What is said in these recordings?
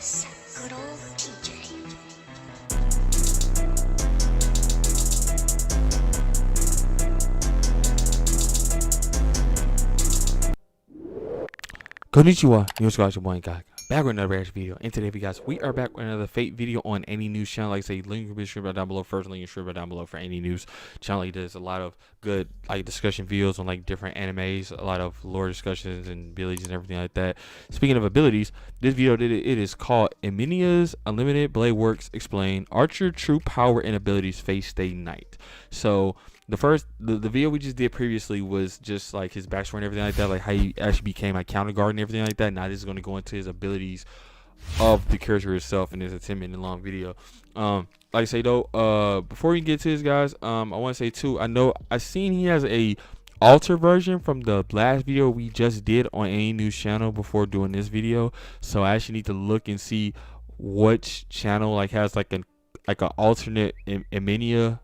Yes, good old TJ. Konnichiwa, your boy Gag. Back with another reaction video. And today, guys, we are back with another Fate video on Any News channel. Like I say, link will be description down below. First link in description down below for Any News channel. He does a lot of good discussion videos on different animes, a lot of lore discussions and abilities and everything like that. Speaking of abilities, this video it is called Emiya's Unlimited Blade Works Explain Archer True Power and Abilities Fate Stay Night. So the video we just did previously was just his backstory and everything like that, how he actually became counter guard and everything like that. Now this is going to go into his abilities of the character itself, and it's a 10-minute long video. Like I say though, before we get to this, guys, I want to say too, I seen he has a alter version from the last video we just did on any news channel before doing this video. So I actually need to look and see which channel has an alternate Emiya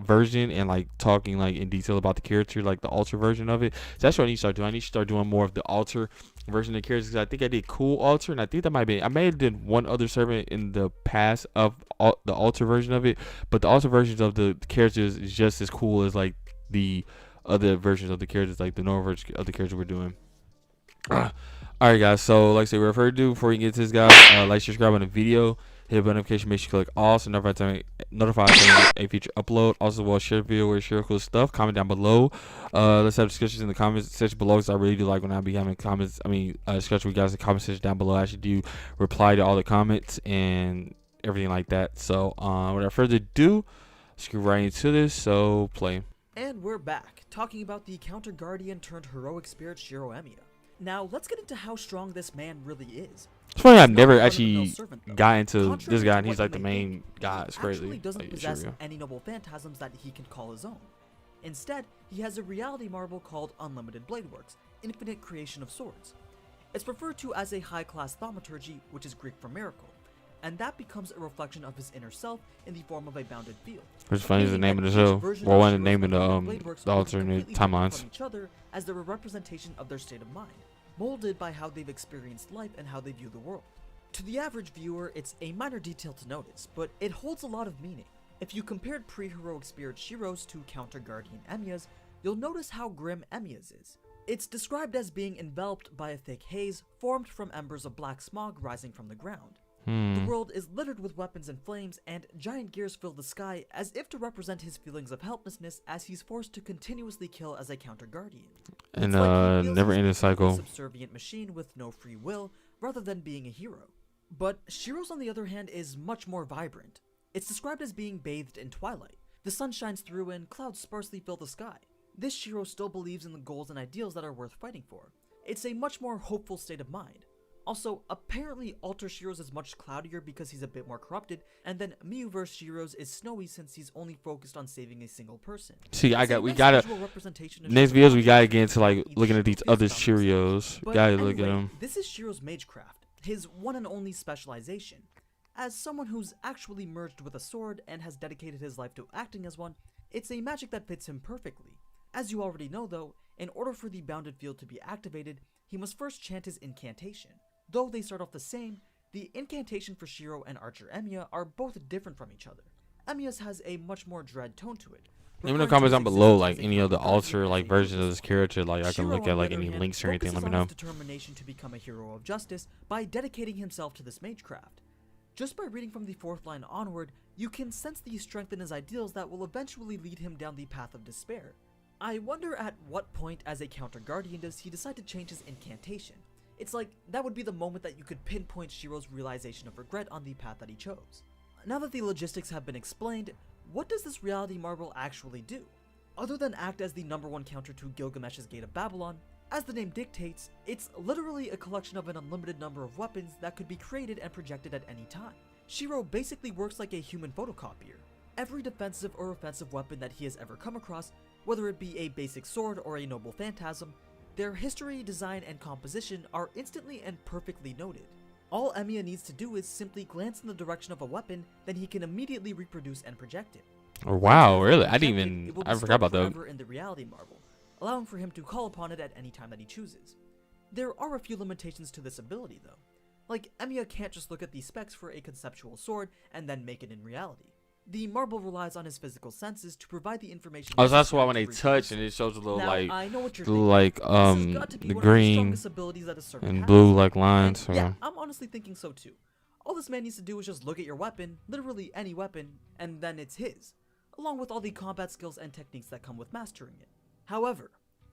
version and talking in detail about the character, the alter version of it. So that's what I need to start doing. I need to start doing more of the alter version of the characters, because I think I did cool alter, and I think that I may have did one other servant in the past of the alter version of it, but the alter versions of the characters is just as cool as the other versions of the characters, the normal version of the character we're doing. Alright guys, so like I say, without further ado, before we get to this, guys, like, subscribe on the video, hit the notification, make sure you click all so notify a future upload. Also, share the video where you share cool stuff. Comment down below. Let's have discussions in the comments section below, because I really do like when I be having comments. Discussion with you guys in the comment section down below. I actually do reply to all the comments and everything like that. So without further ado, let's get right into this. So play. And we're back, talking about the counter guardian turned heroic spirit Shiro Emiya. Now, let's get into how strong this man really is. It's funny, I've never actually got into this guy, and he's the main guy. It's crazy. He doesn't possess any noble phantasms that he can call his own. Instead, he has a reality marble called Unlimited Blade Works, Infinite Creation of Swords. It's referred to as a high-class thaumaturgy, which is Greek for miracle, and that becomes a reflection of his inner self in the form of a bounded field. Which is funny is the name of the show. Well, one of the name of the alternate timelines. Each other as they're a representation of their state of mind, molded by how they've experienced life and how they view the world. To the average viewer, it's a minor detail to notice, but it holds a lot of meaning. If you compared pre-heroic spirit Shiro's to counter-guardian Emiya's, you'll notice how grim Emiya's is. It's described as being enveloped by a thick haze formed from embers of black smog rising from the ground. The world is littered with weapons and flames, and giant gears fill the sky as if to represent his feelings of helplessness as he's forced to continuously kill as a counter-guardian. And never-ending cycle. A subservient machine with no free will, rather than being a hero. But Shiro's, on the other hand, is much more vibrant. It's described as being bathed in twilight. The sun shines through and clouds sparsely fill the sky. This Shiro still believes in the goals and ideals that are worth fighting for. It's a much more hopeful state of mind. Also, apparently Alter Shiro's is much cloudier because he's a bit more corrupted, and then Miyuverse Shiro's is snowy since he's only focused on saving a single person. See, we gotta next videos we gotta get into looking at these other Shiros. Gotta look at them. This is Shiro's magecraft, his one and only specialization. As someone who's actually merged with a sword and has dedicated his life to acting as one, it's a magic that fits him perfectly. As you already know though, in order for the bounded field to be activated, he must first chant his incantation. Though they start off the same, the incantation for Shiro and Archer Emiya are both different from each other. Emiya's has a much more dread tone to it. Leave in the comments down below any of the alter versions of this character. I can look at any links or anything. Let me know. Determination to become a hero of justice by dedicating himself to this magecraft. Just by reading from the 4th line onward, you can sense the strength in his ideals that will eventually lead him down the path of despair. I wonder at what point as a counter guardian does he decide to change his incantation. It's that would be the moment that you could pinpoint Shiro's realization of regret on the path that he chose. Now that the logistics have been explained, what does this reality marble actually do? Other than act as the #1 counter to Gilgamesh's Gate of Babylon, as the name dictates, it's literally a collection of an unlimited number of weapons that could be created and projected at any time. Shiro basically works like a human photocopier. Every defensive or offensive weapon that he has ever come across, whether it be a basic sword or a noble phantasm, their history, design, and composition are instantly and perfectly noted. All Emiya needs to do is simply glance in the direction of a weapon, then he can immediately reproduce and project it. Oh, wow, really? I forgot about that. In the reality marble, allowing for him to call upon it at any time that he chooses. There are a few limitations to this ability though. Like, Emiya can't just look at the specs for a conceptual sword and then make it in reality. The marble relies on his physical senses to provide the information. Oh, so that's why when they necessary to touch reproduce. and it shows a little Now, like, I know what you're little thinking. like This has got to be the one of the green strongest abilities that a servant and has. blue like lines. And, yeah, Okay. I'm honestly thinking so too. All this man needs to do is just look at your weapon, literally any weapon, and then it's his, along with all the combat skills and techniques that come with mastering it. However,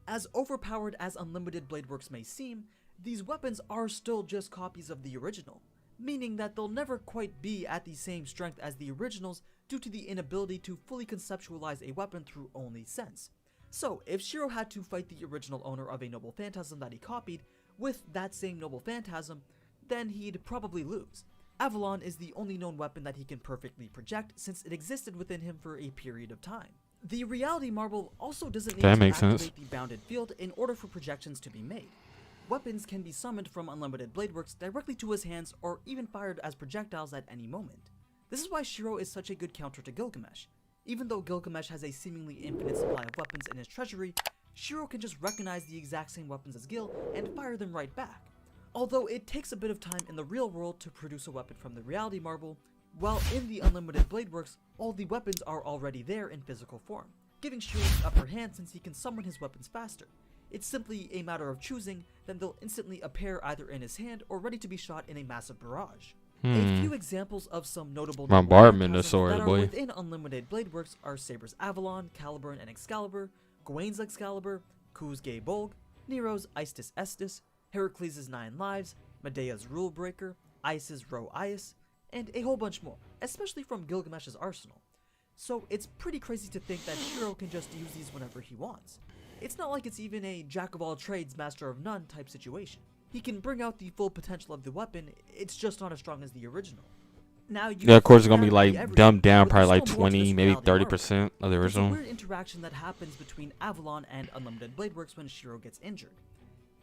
as overpowered as unlimited blade works may seem, these weapons are still just copies of the original, meaning that they'll never quite be at the same strength as the originals due to the inability to fully conceptualize a weapon through only sense. So, if Shiro had to fight the original owner of a noble phantasm that he copied with that same noble phantasm, then he'd probably lose. Avalon is the only known weapon that he can perfectly project since it existed within him for a period of time. The reality marble also doesn't need That to makes activate sense. the bounded field in order for projections to be made. Weapons can be summoned from unlimited blade works directly to his hands or even fired as projectiles at any moment. This is why Shiro is such a good counter to Gilgamesh. Even though Gilgamesh has a seemingly infinite supply of weapons in his treasury, Shiro can just recognize the exact same weapons as Gil and fire them right back. Although it takes a bit of time in the real world to produce a weapon from the reality marble, while in the unlimited blade works, all the weapons are already there in physical form, giving Shiro the upper hand since he can summon his weapons faster. It's simply a matter of choosing, then they'll instantly appear either in his hand or ready to be shot in a massive barrage. A few examples of some notable Bombardment of phantasms sword, that are boy. within unlimited blade works are Saber's Avalon, Caliburn and Excalibur, Gawain's Excalibur, Ku's Gay Bolg, Nero's Istis Estis, Heracles' 9 Lives, Medea's Rule Breaker, Ice's Ro Ice, and a whole bunch more, especially from Gilgamesh's arsenal. So it's pretty crazy to think that Shiro can just use these whenever he wants. It's not like it's even a jack-of-all-trades, master-of-none type situation. He can bring out the full potential of the weapon, it's just not as strong as the original. Now, you Yeah, of course it's think gonna be that'd like everything, dumbed down, but probably there's like still more to 20, this maybe reality marble. 30% of the There's a original. weird interaction that happens between Avalon and Unlimited Blade Works when Shiro gets injured.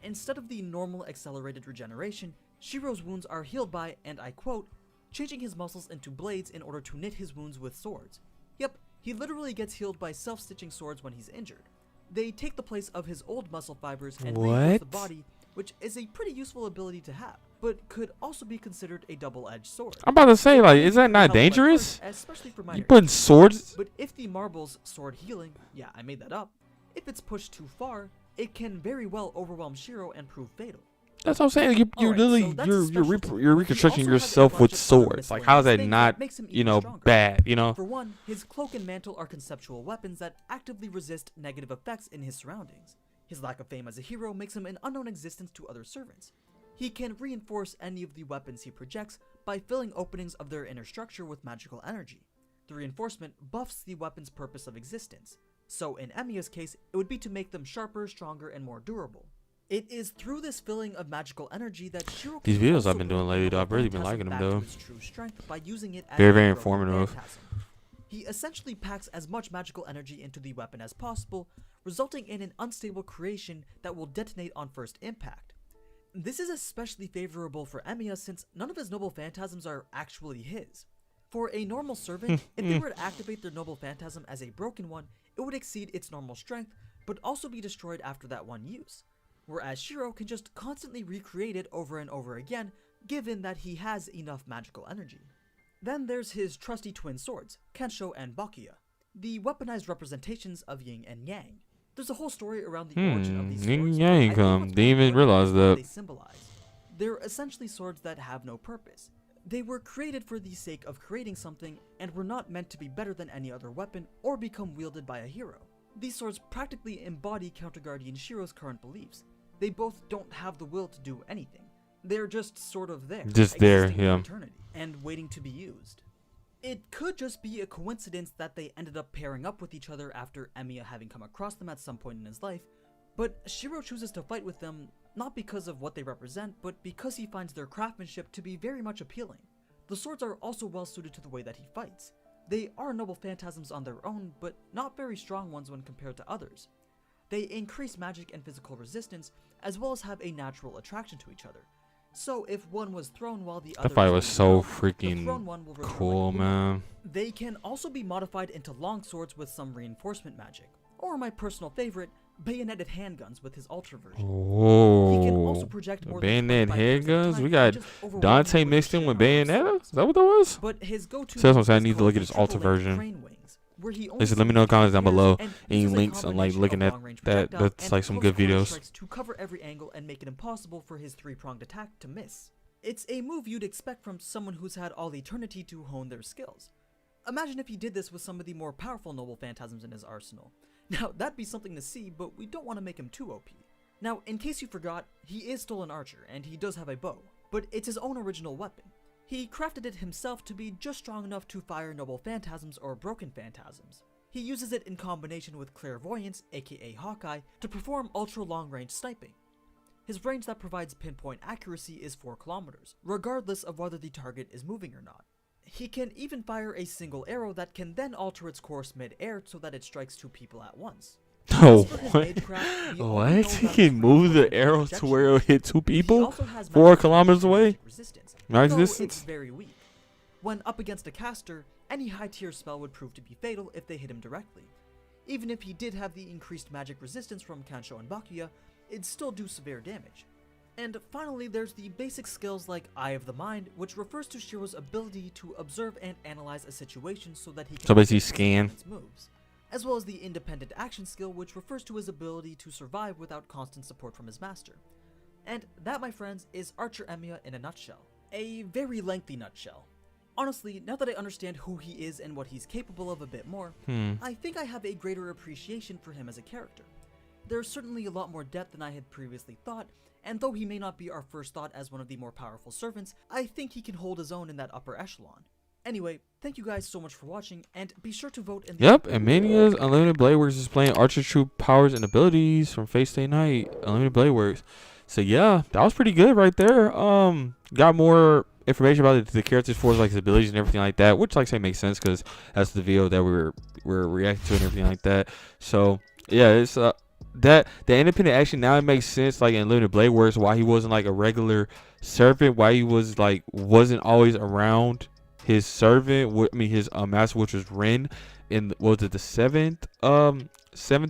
Instead of the normal accelerated regeneration, Shiro's wounds are healed by, and I quote, changing his muscles into blades in order to knit his wounds with swords. Yep, he literally gets healed by self-stitching swords when he's injured. They take the place of his old muscle fibers and reinforce the What? body, which is a pretty useful ability to have, but could also be considered a double-edged sword. I'm about to say, It like, may is be that not propelled by dangerous? force, especially for You minor putting injuries. swords? But if the marble's sword healing, yeah, I made that up, if it's pushed too far, it can very well overwhelm Shiro and prove fatal. That's what I'm saying. You're Alright, literally so that's a special tool, you're but he reconstructing also has a yourself bunch with of other swords. Like, how is that miscellaneous things not, that makes him you even know, stronger. bad? You know? For one, his cloak and mantle are conceptual weapons that actively resist negative effects in his surroundings. His lack of fame as a hero makes him an unknown existence to other servants. He can reinforce any of the weapons he projects by filling openings of their inner structure with magical energy. The reinforcement buffs the weapon's purpose of existence. So in Emiya's case, it would be to make them sharper, stronger, and more durable. It is through this filling of magical energy that Shiro These can videos also I've been bring doing the lately, though, noble I've really been phantasm liking them, back to though. its true strength by using it as Very, a very broken informative. phantasm. He essentially packs as much magical energy into the weapon as possible, resulting in an unstable creation that will detonate on first impact. This is especially favorable for Emiya since none of his noble phantasms are actually his. For a normal servant, if they were to activate their noble phantasm as a broken one, it would exceed its normal strength, but also be destroyed after that one use. Whereas Shiro can just constantly recreate it over and over again, given that he has enough magical energy. Then there's his trusty twin swords, Kensho and Bakuya, the weaponized representations of yin and yang. There's a whole story around the origin of these Yin swords. and but I yang, think what's didn't even more important realize is what that. they symbolize. They're essentially swords that have no purpose. They were created for the sake of creating something and were not meant to be better than any other weapon or become wielded by a hero. These swords practically embody Counter Guardian Shiro's current beliefs. They both don't have the will to do anything. They're just sort of there, Just there, existing in yeah. eternity, and waiting to be used. It could just be a coincidence that they ended up pairing up with each other after Emiya having come across them at some point in his life, but Shiro chooses to fight with them not because of what they represent, but because he finds their craftsmanship to be very much appealing. The swords are also well suited to the way that he fights. They are noble phantasms on their own, but not very strong ones when compared to others. They increase magic and physical resistance, as well as have a natural attraction to each other. So if one was thrown while the other That fight is was holding so it out, the freaking thrown one will return like cool, a boomerang. man. They can also be modified into long swords with some reinforcement magic, or my personal favorite, bayoneted handguns with his ultra version. He can also Oh, project more bayonet than 25 pairs at a handguns. time We and got just overwhelm Dante you with mixed in sheer with power of Bayonetta. swords. Is that what that was? But his go-to So that's what I'm move saying. I is need to called look at the his alter triple-linked version. crane wings, where he only Listen, let me know in the swings comments down between below pairs and any uses a links on like combination looking of at long-range that. projectile That's and like some good close-quarter videos. strikes to cover every angle and make it impossible for his three-pronged attack to miss. It's a move you'd expect from someone who's had all eternity to hone their skills. Imagine if he did this with some of the more powerful noble phantasms in his arsenal. Now, that'd be something to see, but we don't want to make him too OP. Now, in case you forgot, he is still an archer, and he does have a bow, but it's his own original weapon. He crafted it himself to be just strong enough to fire noble phantasms or broken phantasms. He uses it in combination with clairvoyance, aka Hawkeye, to perform ultra long range sniping. His range that provides pinpoint accuracy is 4 kilometers, regardless of whether the target is moving or not. He can even fire a single arrow that can then alter its course mid-air so that it strikes 2 people at once. Oh, As for his what? magecraft, we already What? know He about can his move the pretty arrow potent to where it'll hit 2 He people? also has 4 magic kilometers and away? magic resistance, Max though distance? it's very weak. When up against a caster, any high tier spell would prove to be fatal if they hit him directly. Even if he did have the increased magic resistance from Kansho and Bakuya, it'd still do severe damage. And finally, there's the basic skills like Eye of the Mind, which refers to Shiro's ability to observe and analyze a situation so that he can So basically predict his scan. opponent's moves, as well as the Independent Action skill, which refers to his ability to survive without constant support from his master. And that, my friends, is Archer Emiya in a nutshell. A very lengthy nutshell. Honestly, now that I understand who he is and what he's capable of a bit more, I think I have a greater appreciation for him as a character. There's certainly a lot more depth than I had previously thought, and though he may not be our first thought as one of the more powerful servants, I think he can hold his own in that upper echelon. Anyway, thank you guys so much for watching, and be sure to vote in the... Yep, Emiya's Unlimited Blade Works is playing Archer Troop powers and abilities from Fate Stay Night. Unlimited Blade Works. So yeah, that was pretty good right there. Got more information about the character's force, like his abilities and everything like that, which like I say makes sense because that's the video that we're reacting to and everything like that. So yeah, it's that the independent action now it makes sense like in Limited Blade Works why he wasn't like a regular servant, why he was like wasn't always around his servant, I mean his master, which was Ren, in what was it, the seventh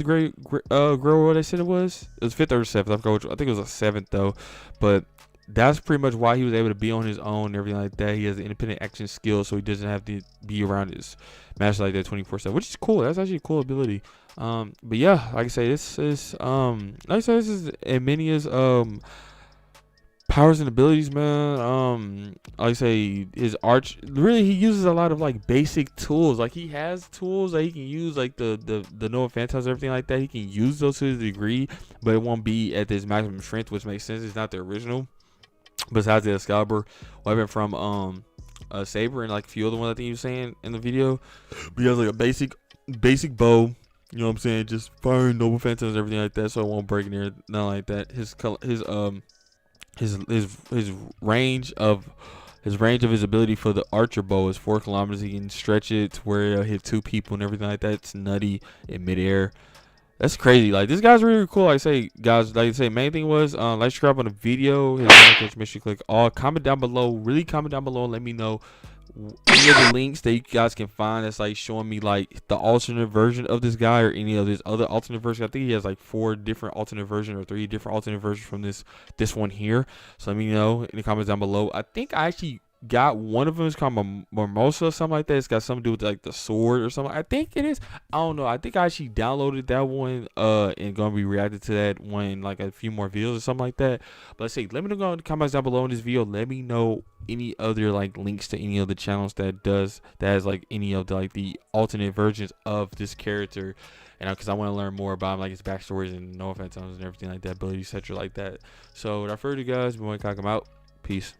grade girl, what I said it was 5th or 7th, I forgot which, I think it was a 7th though, but that's pretty much why he was able to be on his own and everything like that. He has the independent action skills, so he doesn't have to be around his master like that 24/7, which is cool. That's actually a cool ability. But yeah, like I say, this is this is Emiya's powers and abilities, man. Like I say, his arch, really he uses a lot of like basic tools. Like he has tools that he can use, like the Noah Phantoms, everything like that. He can use those to a degree, but it won't be at his maximum strength, which makes sense. It's not the original. Besides the Excalibur weapon from Saber and like a few other ones I think he was saying in the video. But he has like a basic bow. You know what I'm saying? Just firing noble phantoms and everything like that, so it won't break in there. Nothing like that. His range of his ability for the archer bow is 4 kilometers. He can stretch it to where it'll hit 2 people and everything like that. It's nutty in midair. That's crazy. Like this guy's really cool. Like I say, guys, like I say, main thing was like subscribe on the video. His make sure you click all. Comment down below. Really comment down below and let me know any of the links that you guys can find that's like showing me like the alternate version of this guy or any of his other alternate versions. I think he has like 4 different alternate versions or 3 different alternate versions from this one here. So let me know in the comments down below. I think I actually got one of them. It's called Mimosa or something like that. It's got something to do with like the sword or something. I think it is. I don't know. I think I actually downloaded that one and gonna be reacting to that one in like a few more videos or something like that. But let's see, let me know in the comments down below in this video. Let me know any other like links to any of the channels that has like any of the like the alternate versions of this character, and because I want to learn more about him, like his backstories and no offense and everything like that, abilities, etc. like that. So without further ado, guys, we want to cock him out. Peace.